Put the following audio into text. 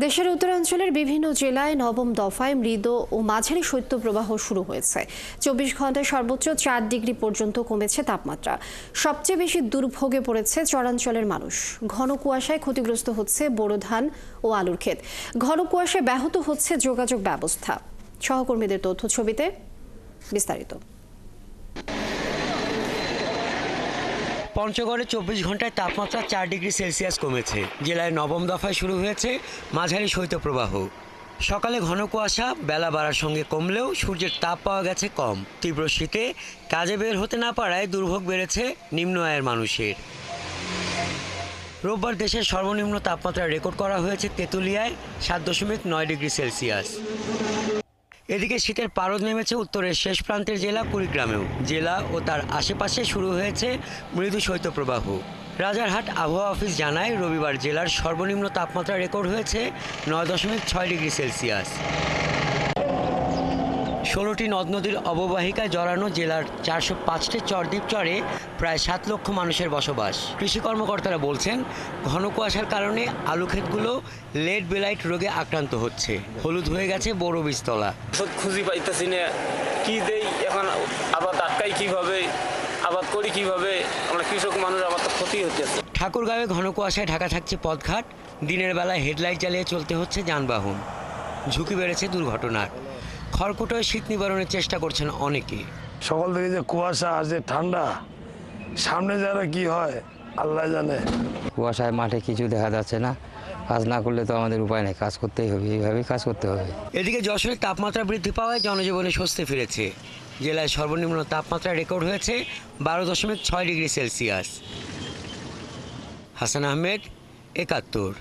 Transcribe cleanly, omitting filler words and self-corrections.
দেশের উত্তরাঞ্চলের বিভিন্ন জেলায় নবম দফায় মৃদু ও মাঝারি শৈত্যপ্রবাহ শুরু হয়েছে। 24 ঘন্টায় সর্বোচ্চ 4 ডিগ্রি পর্যন্ত কমেছে তাপমাত্রা। সবচেয়ে বেশি দুর্ভোগে পড়েছে চরাঞ্চলের মানুষ। ঘন কুয়াশায় ক্ষতিগ্রস্ত হচ্ছে বোরো ধান ও আলুর ক্ষেত। ঘন কুয়াশায় ব্যাহত হচ্ছে যোগাযোগ ব্যবস্থা। সহকর্মীদের তথ্য ছবিতে বিস্তারিত। পঞ্চগড়ে 24 ঘন্টায় তাপমাত্রা 4 ডিগ্রি সেলসিয়াস কমেছে। জেলায় নবম দফায় শুরু হয়েছে মাঝারি শৈত্যপ্রবাহ। সকালে ঘন কুয়াশা বেলা বাড়ার সঙ্গে কমলেও সূর্যের তাপ পাওয়া গেছে কম। তীব্র শীতে কাজে বের হতে না পারায় দুর্ভোগ বেড়েছে নিম্ন আয়ের মানুষের। রোববার দেশের সর্বনিম্ন তাপমাত্রা রেকর্ড করা হয়েছে তেঁতুলিয়ায় 7.9 ডিগ্রি সেলসিয়াস। এদিকে শীতের পারদ নেমেছে উত্তরের শেষ প্রান্তের জেলা কুড়িগ্রামেও। জেলা ও তার আশেপাশে শুরু হয়েছে মৃদু শৈত্যপ্রবাহ। রাজারহাট আবহাওয়া অফিস জানায়, রবিবার জেলার সর্বনিম্ন তাপমাত্রা রেকর্ড হয়েছে 9.6 ডিগ্রি সেলসিয়াস। 16টি নদ নদীর অববাহিকায় জড়ানো জেলার 405টি চরদ্বীপ চরে প্রায় 7 লক্ষ মানুষের বসবাস। কৃষি কর্মকর্তারা বলছেন, ঘন কুয়াশার কারণে আলু ক্ষেতগুলো লেট বেলাইট রোগে আক্রান্ত হচ্ছে। হলুদ হয়ে গেছে বোরো বীজতলা। খুঁজি পাইতেছি না, কি দেই এখন, আবাদ আটকাই কিভাবে, আবাদ করি কিভাবে, আমরা কৃষক মানুষ, আবার তো ক্ষতি হচ্ছে। ঠাকুরগাঁওয়ে ঘন কুয়াশায় ঢাকা থাকছে পথঘাট। দিনের বেলায় হেডলাইট জ্বালিয়ে চলতে হচ্ছে যানবাহন। ঝুঁকি বেড়েছে দুর্ঘটনার। খড়কুটোয় শীত নিবারণের চেষ্টা করছেন অনেকে। সকাল থেকে যে কুয়াশা আর যে ঠান্ডা, সামনে যারা কি হয় আল্লাহ জানে। কুয়াশায় মাঠে কিছু দেখা যাচ্ছে না। কাজ না করলে তো আমাদের উপায় নেই, কাজ করতেই হবে, এইভাবেই কাজ করতে হবে। এদিকে যশোরের তাপমাত্রা বৃদ্ধি পাওয়ায় জনজীবনে স্বস্তি ফিরেছে। জেলায় সর্বনিম্ন তাপমাত্রা রেকর্ড হয়েছে 12.6 ডিগ্রি সেলসিয়াস। হাসান আহমেদ, 71।